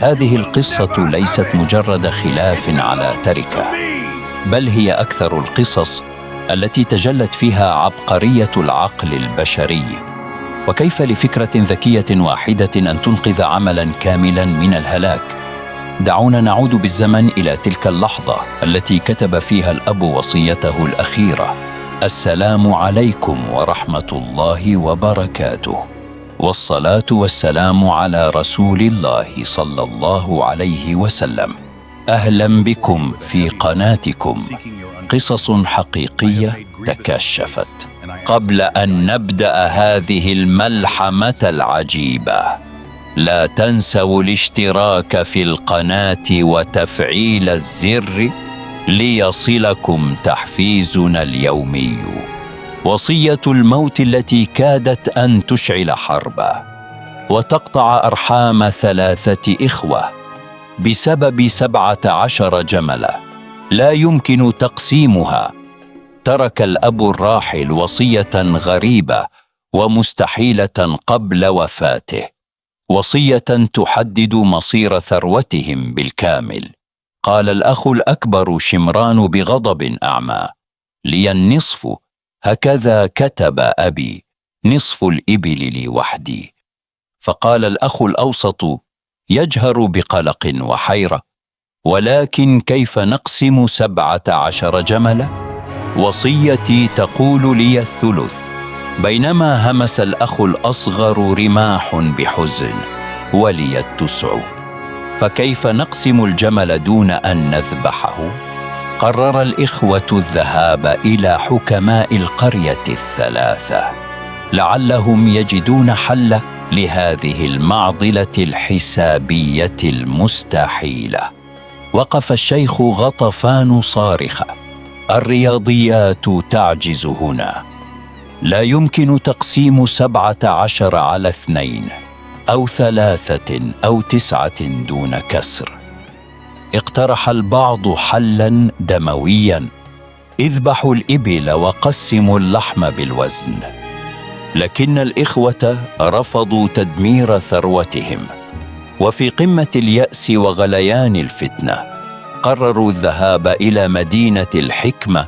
هذه القصة ليست مجرد خلاف على تركة، بل هي أكثر القصص التي تجلت فيها عبقرية العقل البشري، وكيف لفكرة ذكية واحدة أن تنقذ عملاً كاملاً من الهلاك. دعونا نعود بالزمن إلى تلك اللحظة التي كتب فيها الأب وصيته الأخيرة: السلام عليكم ورحمة الله وبركاته، والصلاة والسلام على رسول الله صلى الله عليه وسلم. أهلا بكم في قناتكم قصص حقيقية تكشفت. قبل أن نبدأ هذه الملحمة العجيبة، لا تنسوا الاشتراك في القناة وتفعيل الزر ليصلكم تحفيزنا اليومي. وصية الموت التي كادت أن تشعل حربا وتقطع أرحام 3 إخوة بسبب 17 جملة لا يمكن تقسيمها. ترك الأب الراحل وصية غريبة ومستحيلة قبل وفاته، وصية تحدد مصير ثروتهم بالكامل. قال الأخ الأكبر شمران بغضب أعمى: لي النصف، هكذا كتب أبي، نصف الإبل لي وحدي. فقال الأخ الأوسط يجهر بقلق وحيرة: ولكن كيف نقسم 17 جملة؟ وصيتي تقول لي الثلث. بينما همس الأخ الأصغر رماح بحزن: ولي التسع. فكيف نقسم الجمل دون أن نذبحه؟ قرر الإخوة الذهاب إلى حكماء القرية ال3 لعلهم يجدون حل لهذه المعضلة الحسابية المستحيلة. وقف الشيخ غطفان صارخا: الرياضيات تعجز هنا، لا يمكن تقسيم 17 على 2 أو 3 أو 9 دون كسر. اقترح البعض حلاً دموياً: اذبحوا الإبل وقسموا اللحم بالوزن. لكن الإخوة رفضوا تدمير ثروتهم، وفي قمة اليأس وغليان الفتنة قرروا الذهاب إلى مدينة الحكمة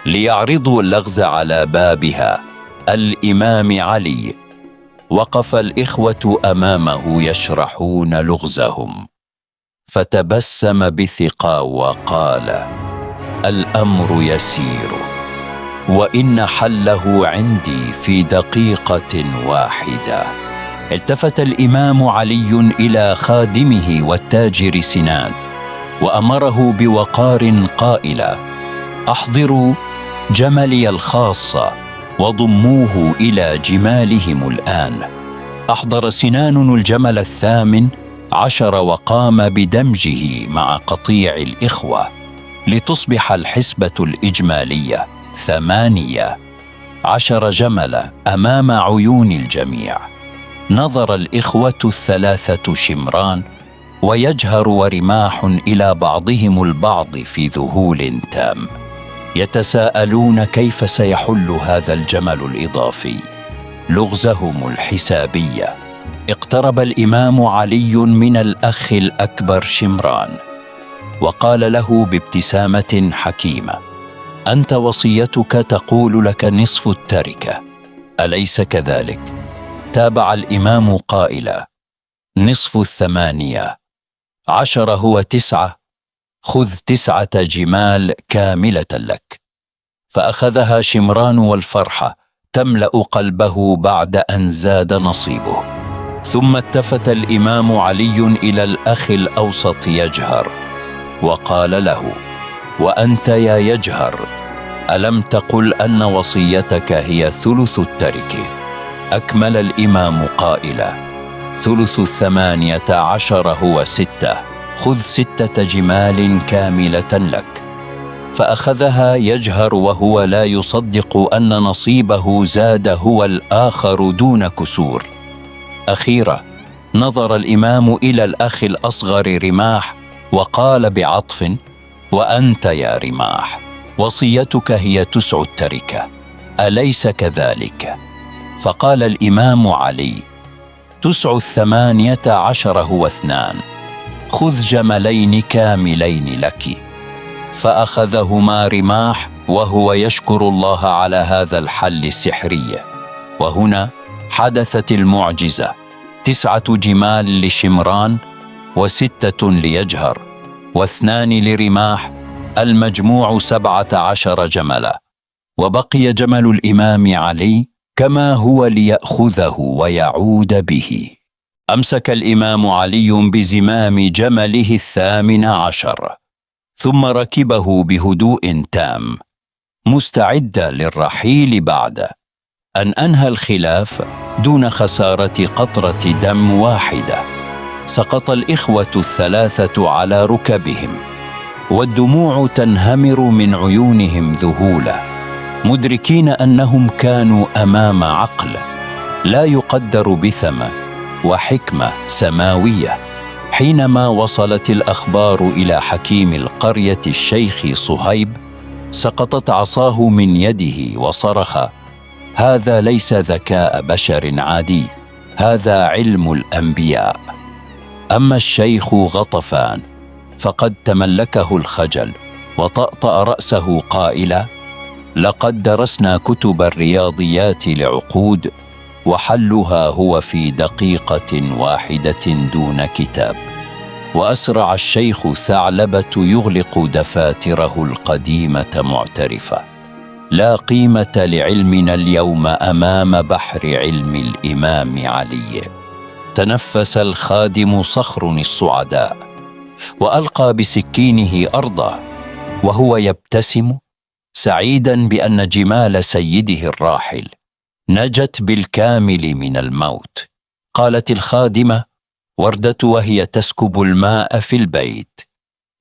ليعرضوا اللغز على بابها، الإمام علي. وقف الإخوة أمامه يشرحون لغزهم، فتبسم بثقة وقال: الأمر يسير، وإن حله عندي في دقيقة واحدة. التفت الإمام علي إلى خادمه والتاجر سنان وأمره بوقار قائلا: أحضروا جملي الخاص وضموه إلى جمالهم الآن. أحضر سنان الجمل 18 وقام بدمجه مع قطيع الإخوة لتصبح الحسبة الإجمالية 18 جمل أمام عيون الجميع. نظر الإخوة ال3 شمران ويجهر ورماح إلى بعضهم البعض في ذهول تام، يتساءلون كيف سيحل هذا الجمل الإضافي لغزهم الحسابية. اقترب الإمام علي من الأخ الأكبر شمران وقال له بابتسامة حكيمة: أنت وصيتك تقول لك نصف التركة، أليس كذلك؟ تابع الإمام قائلا: نصف 18 هو 9، خذ 9 جمال كاملة لك. فأخذها شمران والفرحة تملأ قلبه بعد أن زاد نصيبه. ثم التفت الإمام علي إلى الأخ الأوسط يجهر وقال له: وأنت يا يجهر، ألم تقل أن وصيتك هي ثلث التركة؟ أكمل الإمام قائلا: ثلث 18 هو 6، خذ 6 جمال كاملة لك. فأخذها يجهر وهو لا يصدق أن نصيبه زاد هو الآخر دون كسور. أخيرا نظر الإمام إلى الأخ الأصغر رماح وقال بعطف: وأنت يا رماح، وصيتك هي 9 التركة، أليس كذلك؟ فقال الإمام علي: 9 18 هو 2، خذ جملين كاملين لك. فأخذهما رماح وهو يشكر الله على هذا الحل السحري. وهنا حدثت المعجزة: 9 جمال لشمران، و6 ليجهر، و2 لرماح، المجموع 17 جملا. وبقي جمل الإمام علي كما هو ليأخذه ويعود به. أمسك الإمام علي بزمام جمله 18، ثم ركبه بهدوء تام، مستعدا للرحيل بعد أن أنهى الخلاف دون خسارة قطرة دم واحدة. سقط الإخوة 3 على ركبهم، والدموع تنهمر من عيونهم ذهولا، مدركين أنهم كانوا أمام عقل لا يقدر بثمن وحكمة سماوية. حينما وصلت الأخبار إلى حكيم القرية الشيخ صهيب، سقطت عصاه من يده وصرخ: هذا ليس ذكاء بشر عادي، هذا علم الأنبياء. أما الشيخ غطفان فقد تملكه الخجل وطأطأ رأسه قائلا: لقد درسنا كتب الرياضيات لعقود، وحلها هو في دقيقة واحدة دون كتاب. وأسرع الشيخ ثعلبة يغلق دفاتره القديمة معترفا: لا قيمة لعلمنا اليوم أمام بحر علم الإمام علي. تنفس الخادم صخر الصعداء وألقى بسكينه أرضه، وهو يبتسم سعيدا بأن جمال سيده الراحل نجت بالكامل من الموت. قالت الخادمة وردة وهي تسكب الماء في البيت: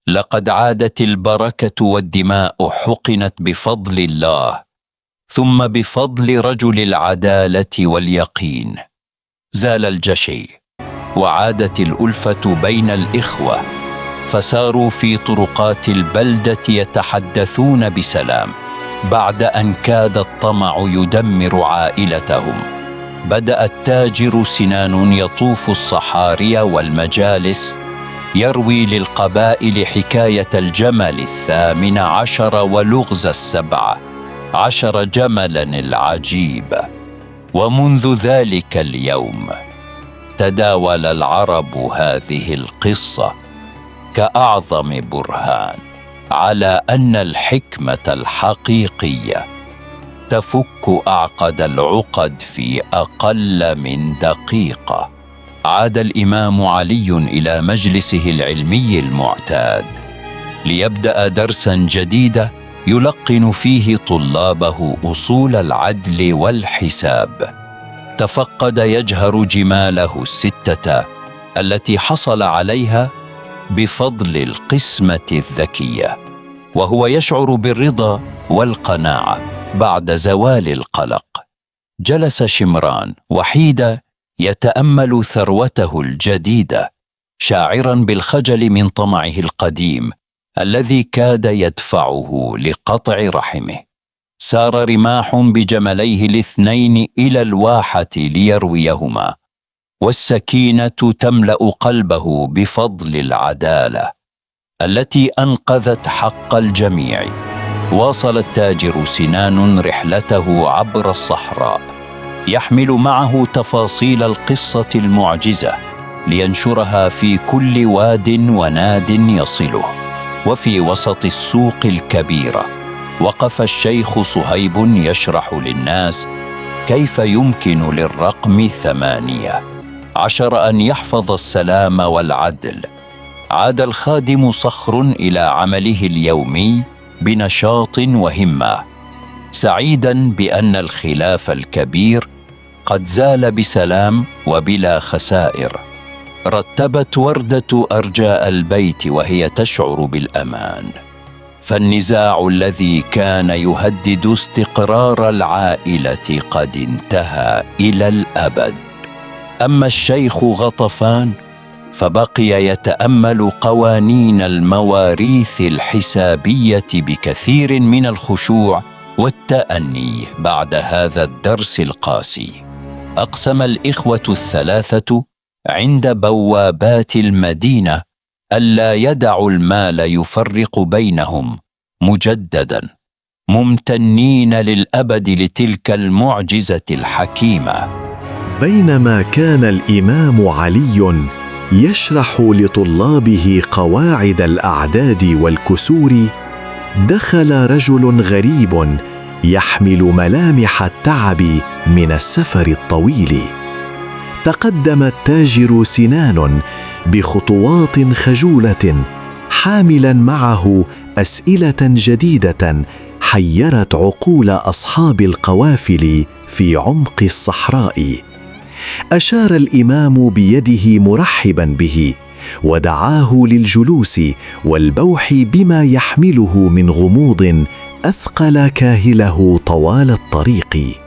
لقد عادت البركة والدماء حقنت بفضل الله، ثم بفضل رجل العدالة واليقين. زال الجشي وعادت الألفة بين الإخوة، فساروا في طرقات البلدة يتحدثون بسلام بعد أن كاد الطمع يدمر عائلتهم. بدأ التاجر سنان يطوف الصحاري والمجالس يروي للقبائل حكاية الجمل 18 ولغز 17 جملا العجيب. ومنذ ذلك اليوم تداول العرب هذه القصة كأعظم برهان على أن الحكمة الحقيقية تفك أعقد العقد في أقل من دقيقة. عاد الإمام علي إلى مجلسه العلمي المعتاد ليبدأ درساً جديداً يلقن فيه طلابه أصول العدل والحساب. تفقد يجهر جماله 6 التي حصل عليها بفضل القسمة الذكية، وهو يشعر بالرضا والقناعة بعد زوال القلق. جلس شمران وحيدا يتأمل ثروته الجديدة، شاعراً بالخجل من طمعه القديم الذي كاد يدفعه لقطع رحمه. سار رماح بجمليه 2 إلى الواحة ليرويهما، والسكينة تملأ قلبه بفضل العدالة التي أنقذت حق الجميع. واصل التاجر سنان رحلته عبر الصحراء، يحمل معه تفاصيل القصة المعجزة لينشرها في كل واد وناد يصله. وفي وسط السوق الكبيرة وقف الشيخ صهيب يشرح للناس كيف يمكن للرقم 18 أن يحفظ السلام والعدل. عاد الخادم صخر إلى عمله اليومي بنشاط وهمة، سعيداً بأن الخلاف الكبير قد زال بسلام وبلا خسائر. رتبت وردة أرجاء البيت وهي تشعر بالأمان، فالنزاع الذي كان يهدد استقرار العائلة قد انتهى إلى الأبد. أما الشيخ غطفان فبقي يتأمل قوانين المواريث الحسابية بكثير من الخشوع والتأني بعد هذا الدرس القاسي. أقسم الإخوة 3 عند بوابات المدينة ألا يدعوا المال يفرق بينهم مجددا، ممتنين للأبد لتلك المعجزة الحكيمة. بينما كان الإمام علي يشرح لطلابه قواعد الأعداد والكسور، دخل رجل غريب يحمل ملامح التعب من السفر الطويل. تقدم التاجر سنان بخطوات خجولة، حاملاً معه أسئلة جديدة حيرت عقول أصحاب القوافل في عمق الصحراء. أشار الإمام بيده مرحباً به، ودعاه للجلوس والبوح بما يحمله من غموض أثقل كاهله طوال الطريق.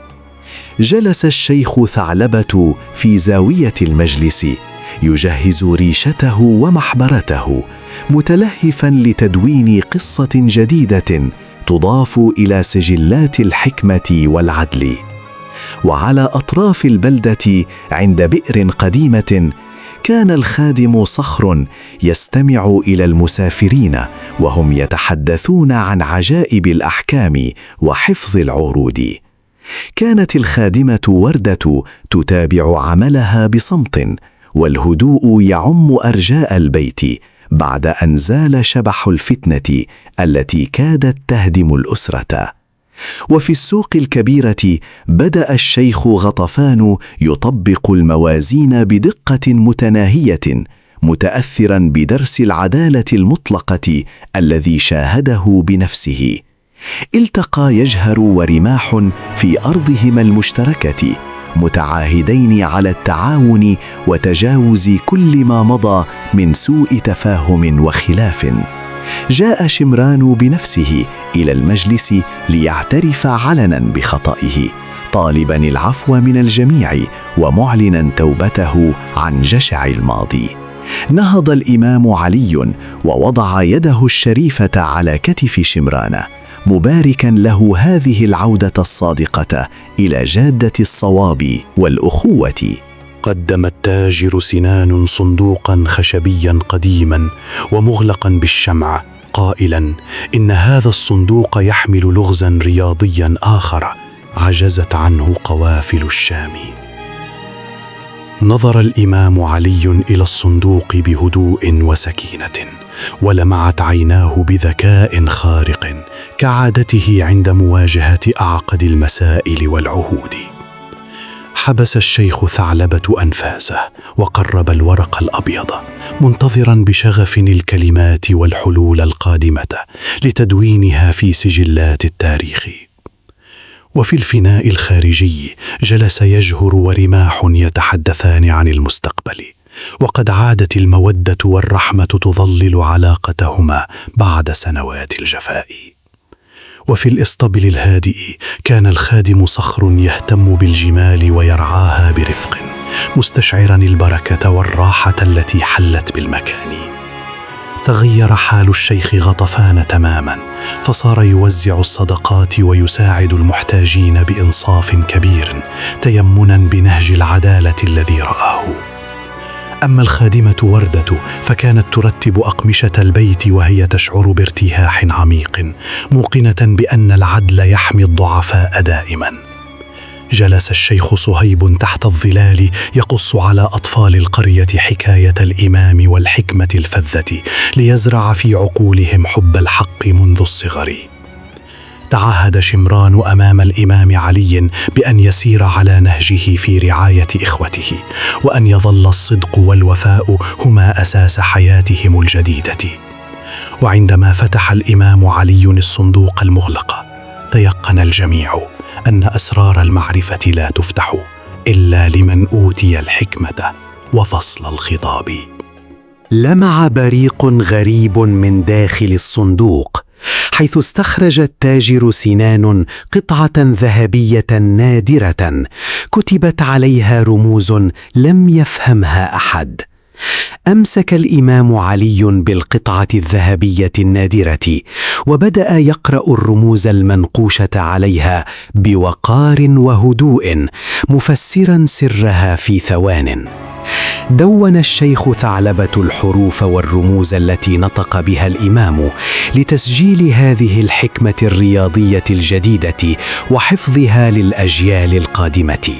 جلس الشيخ ثعلبة في زاوية المجلس يجهز ريشته ومحبرته، متلهفاً لتدوين قصة جديدة تضاف إلى سجلات الحكمة والعدل. وعلى أطراف البلدة عند بئر قديمة كان الخادم صخر يستمع إلى المسافرين وهم يتحدثون عن عجائب الأحكام وحفظ العروض. كانت الخادمة وردة تتابع عملها بصمت، والهدوء يعم أرجاء البيت بعد أن زال شبح الفتنة التي كادت تهدم الأسرة. وفي السوق الكبيرة بدأ الشيخ غطفان يطبق الموازين بدقة متناهية، متأثراً بدرس العدالة المطلقة الذي شاهده بنفسه. التقى يجهر ورماح في أرضهما المشتركة، متعاهدين على التعاون وتجاوز كل ما مضى من سوء تفاهم وخلاف. جاء شمران بنفسه إلى المجلس ليعترف علناً بخطئه، طالباً العفو من الجميع ومعلناً توبته عن جشع الماضي. نهض الإمام علي ووضع يده الشريفة على كتف شمران، مباركاً له هذه العودة الصادقة إلى جادة الصواب والأخوة. قدم التاجر سنان صندوقاً خشبياً قديماً ومغلقاً بالشمع، قائلاً: إن هذا الصندوق يحمل لغزاً رياضياً آخر عجزت عنه قوافل الشام. نظر الإمام علي إلى الصندوق بهدوء وسكينة، ولمعت عيناه بذكاء خارق كعادته عند مواجهة أعقد المسائل والعهود. حبس الشيخ ثعلبة أنفاسه وقرب الورق الأبيض، منتظراً بشغف الكلمات والحلول القادمة لتدوينها في سجلات التاريخ. وفي الفناء الخارجي جلس يجهر ورماح يتحدثان عن المستقبل، وقد عادت المودة والرحمة تظلل علاقتهما بعد سنوات الجفاء. وفي الإسطبل الهادئ كان الخادم صخر يهتم بالجمال ويرعاها برفق، مستشعراً البركة والراحة التي حلت بالمكان. تغير حال الشيخ غطفان تماماً، فصار يوزع الصدقات ويساعد المحتاجين بإنصاف كبير، تيمناً بنهج العدالة الذي رآه. أما الخادمة وردة فكانت ترتب أقمشة البيت وهي تشعر بارتياح عميق، موقنة بأن العدل يحمي الضعفاء دائماً. جلس الشيخ صهيب تحت الظلال يقص على أطفال القرية حكاية الإمام والحكمة الفذة، ليزرع في عقولهم حب الحق منذ الصغر. تعهد شمران أمام الإمام علي بأن يسير على نهجه في رعاية إخوته، وأن يظل الصدق والوفاء هما أساس حياتهم الجديدة. وعندما فتح الإمام علي الصندوق المغلق، تيقن الجميع أن أسرار المعرفة لا تفتح إلا لمن أوتي الحكمة وفصل الخطاب. لمع بريق غريب من داخل الصندوق، حيث استخرج التاجر سنان قطعة ذهبية نادرة كتبت عليها رموز لم يفهمها أحد. أمسك الإمام علي بالقطعة الذهبية النادرة وبدأ يقرأ الرموز المنقوشة عليها بوقار وهدوء، مفسراً سرها في ثوان. دون الشيخ ثعلبة الحروف والرموز التي نطق بها الإمام لتسجيل هذه الحكمة الرياضية الجديدة وحفظها للأجيال القادمة.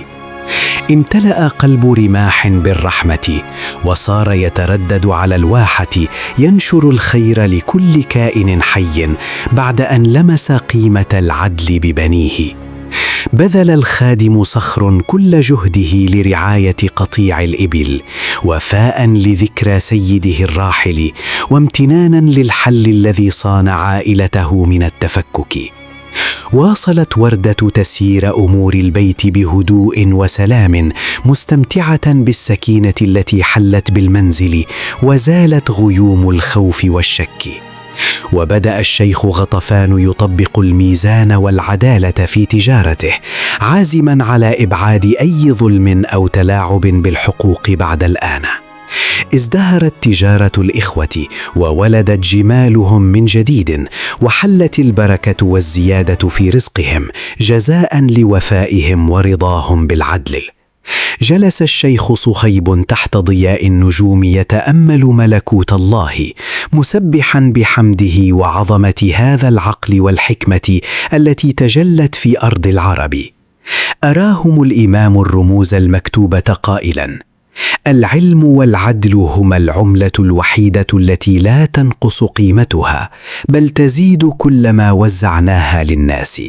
امتلأ قلب رماح بالرحمة، وصار يتردد على الواحة ينشر الخير لكل كائن حي بعد أن لمس قيمة العدل ببنيه. بذل الخادم صخر كل جهده لرعاية قطيع الإبل، وفاء لذكرى سيده الراحل، وامتنانا للحل الذي صان عائلته من التفكك. واصلت وردة تسيير أمور البيت بهدوء وسلام، مستمتعة بالسكينة التي حلت بالمنزل، وزالت غيوم الخوف والشك. وبدأ الشيخ غطفان يطبق الميزان والعدالة في تجارته، عازما على إبعاد أي ظلم أو تلاعب بالحقوق بعد الآن. ازدهرت تجارة الإخوة، وولدت جمالهم من جديد، وحلت البركة والزيادة في رزقهم جزاء لوفائهم ورضاهم بالعدل. جلس الشيخ صهيب تحت ضياء النجوم يتأمل ملكوت الله، مسبحا بحمده وعظمة هذا العقل والحكمة التي تجلت في أرض العرب. أراهم الإمام الرموز المكتوبة قائلا: العلم والعدل هما العملة الوحيدة التي لا تنقص قيمتها، بل تزيد كلما وزعناها للناس.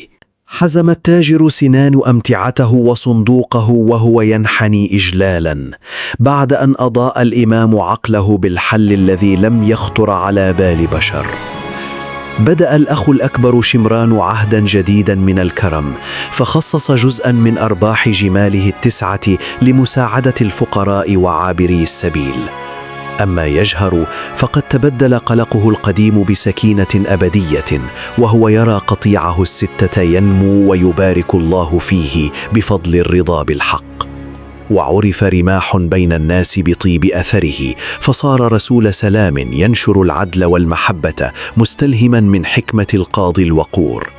حزم التاجر سنان أمتعته وصندوقه وهو ينحني إجلالا بعد أن أضاء الإمام عقله بالحل الذي لم يخطر على بال بشر. بدأ الأخ الأكبر شمران عهدا جديدا من الكرم، فخصص جزءا من أرباح جماله 9 لمساعدة الفقراء وعابري السبيل. أما يجهر فقد تبدل قلقه القديم بسكينة أبدية، وهو يرى قطيعه 6 ينمو ويبارك الله فيه بفضل الرضا بالحق. وعرف رماح بين الناس بطيب أثره، فصار رسول سلام ينشر العدل والمحبة، مستلهما من حكمة القاضي الوقور.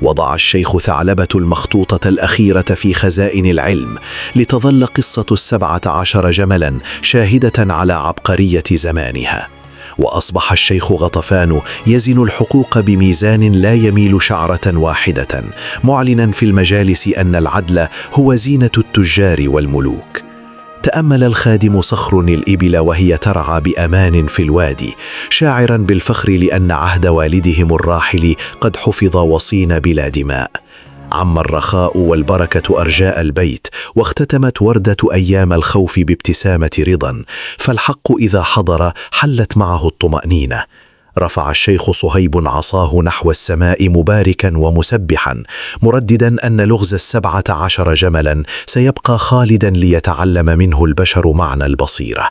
وضع الشيخ ثعلبة المخطوطة الأخيرة في خزائن العلم، لتظل قصة 17 جملا شاهدة على عبقرية زمانها. وأصبح الشيخ غطفان يزن الحقوق بميزان لا يميل شعرة واحدة، معلنا في المجالس أن العدل هو زينة التجار والملوك. تأمل الخادم صخر الإبل وهي ترعى بأمان في الوادي، شاعرا بالفخر لأن عهد والدهم الراحل قد حفظ وصين بلا دماء. عم الرخاء والبركة أرجاء البيت، واختتمت وردة أيام الخوف بابتسامة رضا، فالحق إذا حضر حلت معه الطمأنينة. رفع الشيخ صهيب عصاه نحو السماء مباركا ومسبحا، مرددا أن لغز 17 جملا سيبقى خالدا ليتعلم منه البشر معنى البصيرة.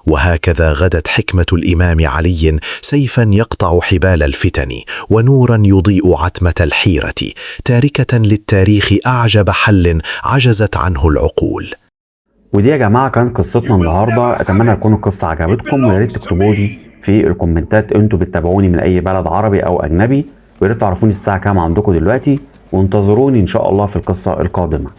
وهكذا غدت حكمة الإمام علي سيفا يقطع حبال الفتن، ونورا يضيء عتمة الحيرة، تاركة للتاريخ أعجب حل عجزت عنه العقول. ودي يا جماعة كانت قصتنا النهاردة. أتمنى تكون القصة عجبتكم، ويا ريت تكتبوا لي في الكومنتات انتوا بتتابعوني من أي بلد عربي أو أجنبي، ويا ريت تعرفوني الساعة كام عندكم دلوقتي، وانتظروني إن شاء الله في القصة القادمة.